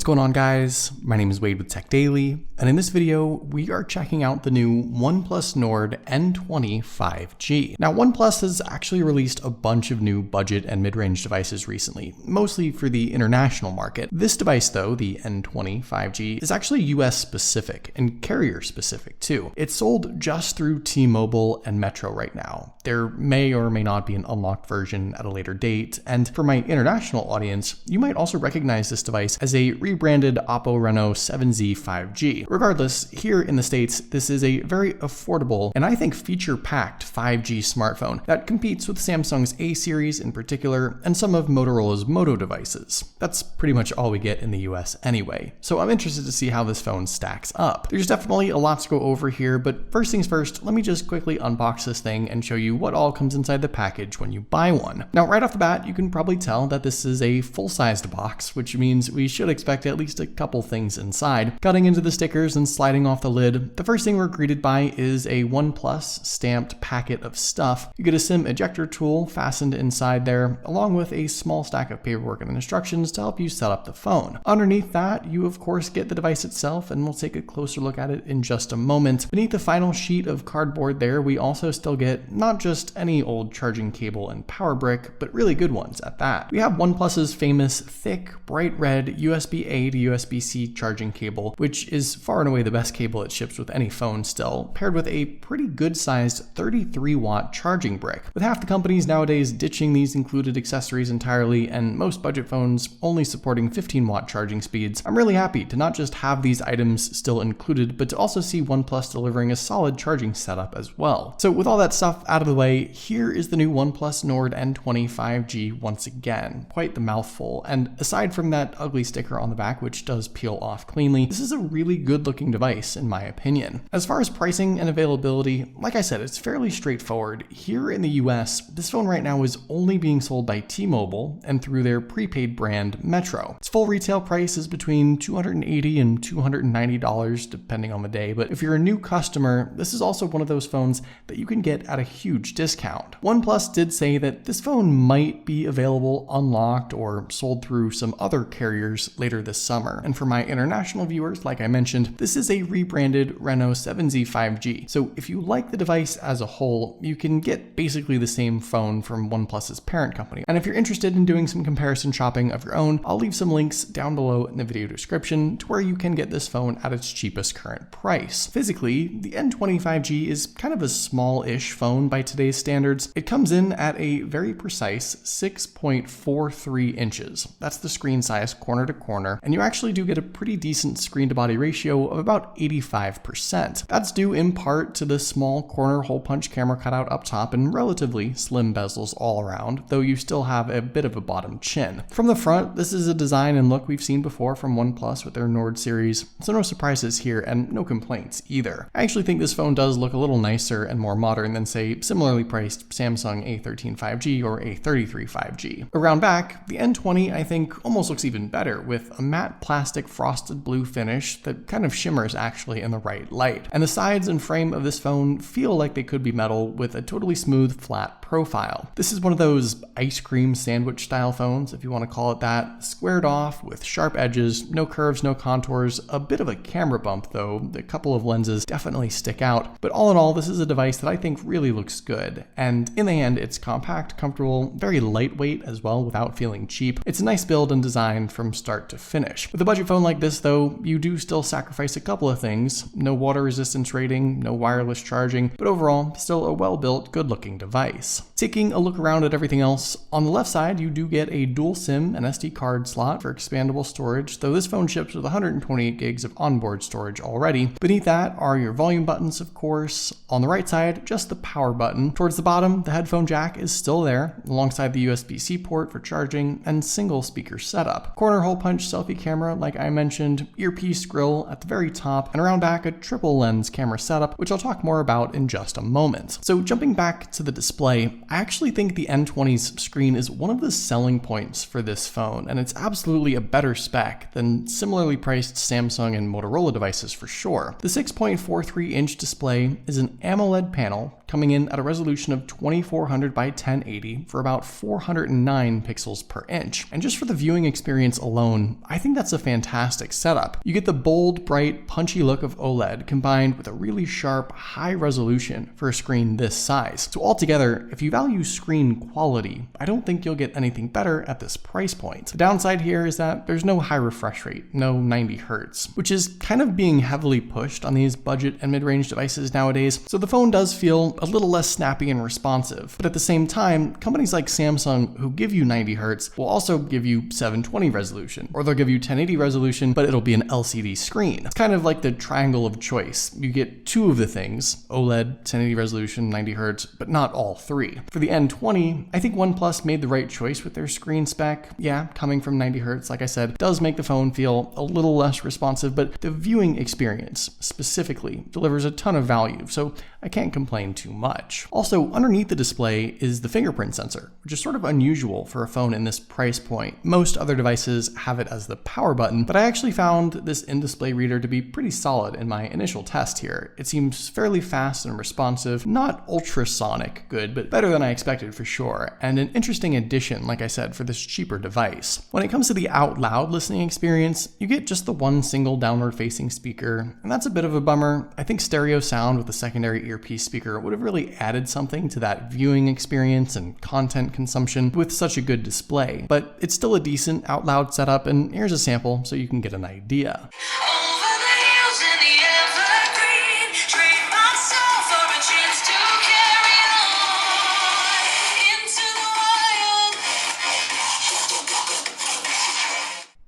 going on, guys? My name is Wade with TechDaily, and in this video, we are checking out the new OnePlus Nord N20 5G. Now, OnePlus has actually released a bunch of new budget and mid-range devices recently, mostly for the international market. This device, though, the N20 5G, is actually US specific and carrier specific too. It's sold just through T-Mobile and Metro right now. There may or may not be an unlocked version at a later date, and for my international audience, you might also recognize this device as a rebranded Oppo Reno 7Z 5G. Regardless, here in the States, this is a very affordable and I think feature-packed 5G smartphone that competes with Samsung's A series in particular and some of Motorola's Moto devices. That's pretty much all we get in the US anyway, so I'm interested to see how this phone stacks up. There's definitely a lot to go over here, but first things first, let me just quickly unbox this thing and show you what all comes inside the package when you buy one. Now, right off the bat, you can probably tell that this is a full-sized box, which means we should expect at least a couple things inside. Cutting into the stickers and sliding off the lid, the first thing we're greeted by is a OnePlus stamped packet of stuff. You get a SIM ejector tool fastened inside there, along with a small stack of paperwork and instructions to help you set up the phone. Underneath that, you of course get the device itself, and we'll take a closer look at it in just a moment. Beneath the final sheet of cardboard there, we also still get not just any old charging cable and power brick, but really good ones at that. We have OnePlus's famous thick, bright red USB-A to USB-C charging cable, which is far and away the best cable it ships with any phone still, paired with a pretty good sized 33-watt charging brick. With half the companies nowadays ditching these included accessories entirely and most budget phones only supporting 15-watt charging speeds, I'm really happy to not just have these items still included, but to also see OnePlus delivering a solid charging setup as well. So with all that stuff out of the way, here is the new OnePlus Nord N20 5G once again. Quite the mouthful, and aside from that ugly sticker on the back, which does peel off cleanly, this is a really good looking device in my opinion. As far as pricing and availability, like I said, it's fairly straightforward. Here in the US, this phone right now is only being sold by T-Mobile and through their prepaid brand Metro. Its full retail price is between $280 and $290 depending on the day, but if you're a new customer, this is also one of those phones that you can get at a huge discount. OnePlus did say that this phone might be available unlocked or sold through some other carriers later this summer. And for my international viewers, like I mentioned, this is a rebranded Reno 7Z 5G. So if you like the device as a whole, you can get basically the same phone from OnePlus's parent company. And if you're interested in doing some comparison shopping of your own, I'll leave some links down below in the video description to where you can get this phone at its cheapest current price. Physically, the N20 5G is kind of a small-ish phone by today's standards. It comes in at a very precise 6.43 inches. That's the screen size corner to corner, and you actually do get a pretty decent screen to body ratio of about 85%. That's due in part to the small corner hole punch camera cutout up top and relatively slim bezels all around, though you still have a bit of a bottom chin. From the front, this is a design and look we've seen before from OnePlus with their Nord series, so no surprises here and no complaints either. I actually think this phone does look a little nicer and more modern than, say, similarly priced Samsung A13 5G or A33 5G. Around back, the N20 I think almost looks even better with a matte plastic frosted blue finish that kind of shimmers actually in the right light. And the sides and frame of this phone feel like they could be metal with a totally smooth, flat profile. This is one of those ice cream sandwich style phones, if you want to call it that, squared off with sharp edges, no curves, no contours, a bit of a camera bump though, a couple of lenses definitely stick out, but all in all, this is a device that I think really looks good. And in the end, it's compact, comfortable, very lightweight as well without feeling cheap. It's a nice build and design from start to finish. With a budget phone like this though, you do still sacrifice a couple of things. No water resistance rating, no wireless charging, but overall, still a well-built, good-looking device. Taking a look around at everything else, on the left side you do get a dual SIM and SD card slot for expandable storage, though this phone ships with 128 gigs of onboard storage already. Beneath that are your volume buttons, of course. On the right side, just the power button. Towards the bottom, the headphone jack is still there, alongside the USB-C port for charging and single speaker setup. Corner hole punch selfie camera, like I mentioned, earpiece grill at the very top, and around back a triple lens camera setup, which I'll talk more about in just a moment. So jumping back to the display, I actually think the N20's screen is one of the selling points for this phone, and it's absolutely a better spec than similarly priced Samsung and Motorola devices for sure. The 6.43-inch display is an AMOLED panel coming in at a resolution of 2400 by 1080 for about 409 pixels per inch. And just for the viewing experience alone, I think that's a fantastic setup. You get the bold, bright, punchy look of OLED combined with a really sharp, high resolution for a screen this size. So altogether, if you value screen quality, I don't think you'll get anything better at this price point. The downside here is that there's no high refresh rate, no 90 Hz, which is kind of being heavily pushed on these budget and mid-range devices nowadays, so the phone does feel a little less snappy and responsive. But at the same time, companies like Samsung, who give you 90 Hz, will also give you 720 resolution, or they'll give you 1080 resolution, but it'll be an LCD screen. It's kind of like the triangle of choice. You get two of the things, OLED, 1080 resolution, 90 Hz, but not all three. For the N20, I think OnePlus made the right choice with their screen spec. Yeah, coming from 90 Hz, like I said, does make the phone feel a little less responsive, but the viewing experience specifically delivers a ton of value, so I can't complain too much. Also, underneath the display is the fingerprint sensor, which is sort of unusual for a phone in this price point. Most other devices have it as the power button, but I actually found this in-display reader to be pretty solid in my initial test here. It seems fairly fast and responsive, not ultrasonic good, but better than I expected for sure, and an interesting addition, like I said, for this cheaper device. When it comes to the out loud listening experience, you get just the one single downward-facing speaker, and that's a bit of a bummer. I think stereo sound with a secondary earpiece speaker would have really added something to that viewing experience and content consumption with such a good display, but it's still a decent out loud setup, and here's a sample so you can get an idea.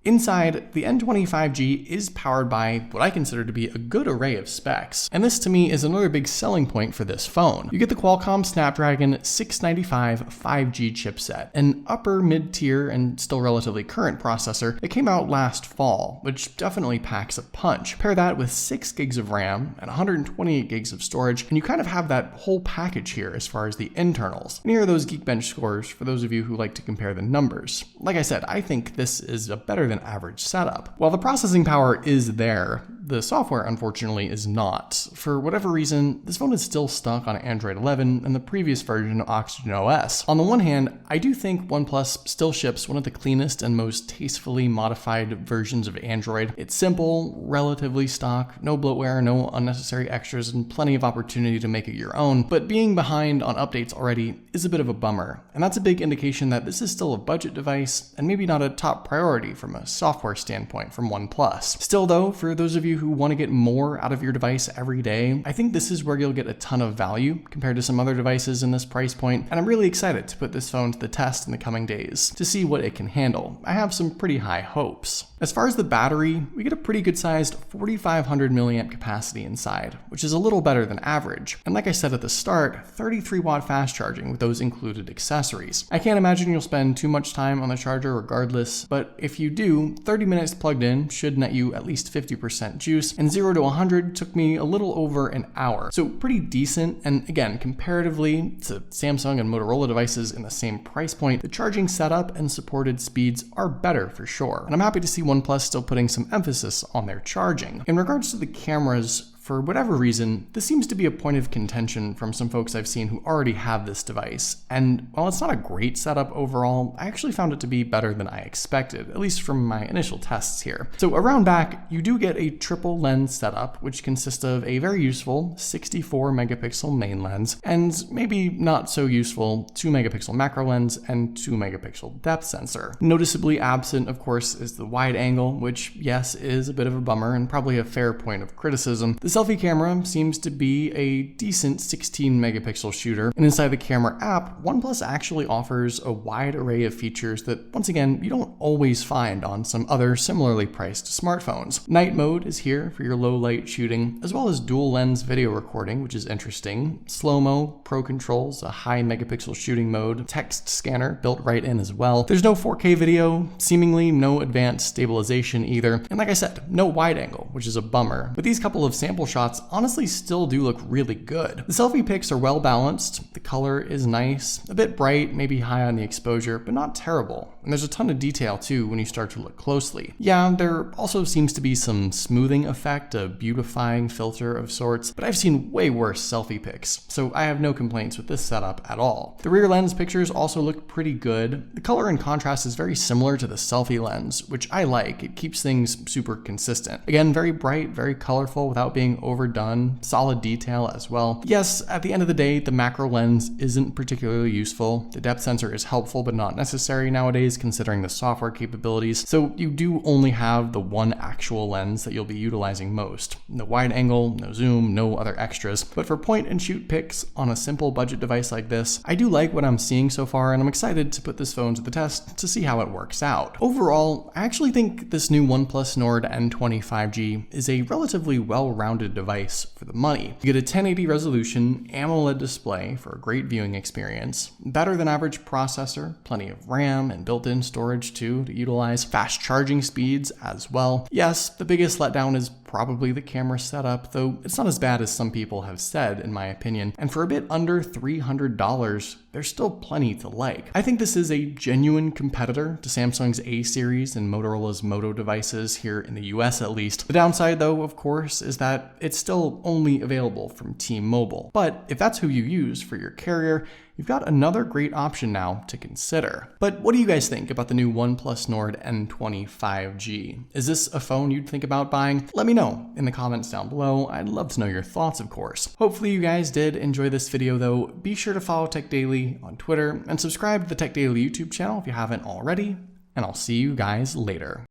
Inside, the N20 5G is powered by what I consider to be a good array of specs, and this to me is another big selling point for this phone. You get the Qualcomm Snapdragon 695 5G chipset, an upper mid-tier and still relatively current processor that came out last fall, which definitely packs a punch. Pair that with 6 gigs of RAM and 128 gigs of storage, and you kind of have that whole package here as far as the internals. And here are those Geekbench scores for those of you who like to compare the numbers. Like I said, I think this is a better than average setup. While the processing power is there, the software unfortunately is not. For whatever reason, this phone is still stuck on Android 11 and the previous version of Oxygen OS. On the one hand, I do think OnePlus still ships one of the cleanest and most tastefully modified versions of Android. It's simple, relatively stock, no bloatware, no unnecessary extras, and plenty of opportunity to make it your own, but being behind on updates already is a bit of a bummer. And that's a big indication that this is still a budget device and maybe not a top priority from a software standpoint from OnePlus. Still though, for those of you who want to get more out of your device every day, I think this is where you'll get a ton of value compared to some other devices in this price point, and I'm really excited to put this phone to the test in the coming days to see what it can handle. I have some pretty high hopes. As far as the battery, we get a pretty good sized 4500 milliamp capacity inside, which is a little better than average. And like I said at the start, 33 watt fast charging with those included accessories. I can't imagine you'll spend too much time on the charger regardless, but if you do, 30 minutes plugged in should net you at least 50% juice, and 0 to 100 took me a little over an hour. So pretty decent, and again, comparatively to Samsung and Motorola devices in the same price point, the charging setup and supported speeds are better for sure. And I'm happy to see OnePlus still putting some emphasis on their charging. In regards to the cameras, for whatever reason, this seems to be a point of contention from some folks I've seen who already have this device. And while it's not a great setup overall, I actually found it to be better than I expected, at least from my initial tests here. So around back, you do get a triple lens setup, which consists of a very useful 64 megapixel main lens, and maybe not so useful 2 megapixel macro lens and 2 megapixel depth sensor. Noticeably absent, of course, is the wide angle, which yes, is a bit of a bummer and probably a fair point of criticism. The selfie camera seems to be a decent 16 megapixel shooter, and inside the camera app, OnePlus actually offers a wide array of features that, once again, you don't always find on some other similarly priced smartphones. Night mode is here for your low light shooting, as well as dual lens video recording, which is interesting. Slow-mo, pro controls, a high megapixel shooting mode, text scanner built right in as well. There's no 4K video, seemingly no advanced stabilization either, and like I said, no wide angle, which is a bummer. But these couple of sample shots honestly still do look really good. The selfie pics are well balanced, the color is nice, a bit bright, maybe high on the exposure, but not terrible. And there's a ton of detail too when you start to look closely. Yeah, there also seems to be some smoothing effect, a beautifying filter of sorts, but I've seen way worse selfie pics, so I have no complaints with this setup at all. The rear lens pictures also look pretty good. The color and contrast is very similar to the selfie lens, which I like. It keeps things super consistent. Again, very bright, very colorful without being overdone, solid detail as well. Yes, at the end of the day, the macro lens isn't particularly useful. The depth sensor is helpful but not necessary nowadays considering the software capabilities, so you do only have the one actual lens that you'll be utilizing most. No wide angle, no zoom, no other extras. But for point and shoot pics on a simple budget device like this, I do like what I'm seeing so far, and I'm excited to put this phone to the test to see how it works out. Overall, I actually think this new OnePlus Nord N20 5G is a relatively well-rounded device for the money. You get a 1080 resolution AMOLED display for a great viewing experience, better than average processor, plenty of RAM and built-in storage too to utilize, fast charging speeds as well. Yes, the biggest letdown is probably the camera setup, though it's not as bad as some people have said in my opinion, and for a bit under $300, there's still plenty to like. I think this is a genuine competitor to Samsung's A series and Motorola's Moto devices here in the US at least. The downside though, of course, is that it's still only available from T-Mobile. But if that's who you use for your carrier, you've got another great option now to consider. But what do you guys think about the new OnePlus Nord N20 5G? Is this a phone you'd think about buying? Let me know in the comments down below. I'd love to know your thoughts, of course. Hopefully you guys did enjoy this video though. Be sure to follow TechDaily on Twitter and subscribe to the TechDaily YouTube channel if you haven't already, and I'll see you guys later.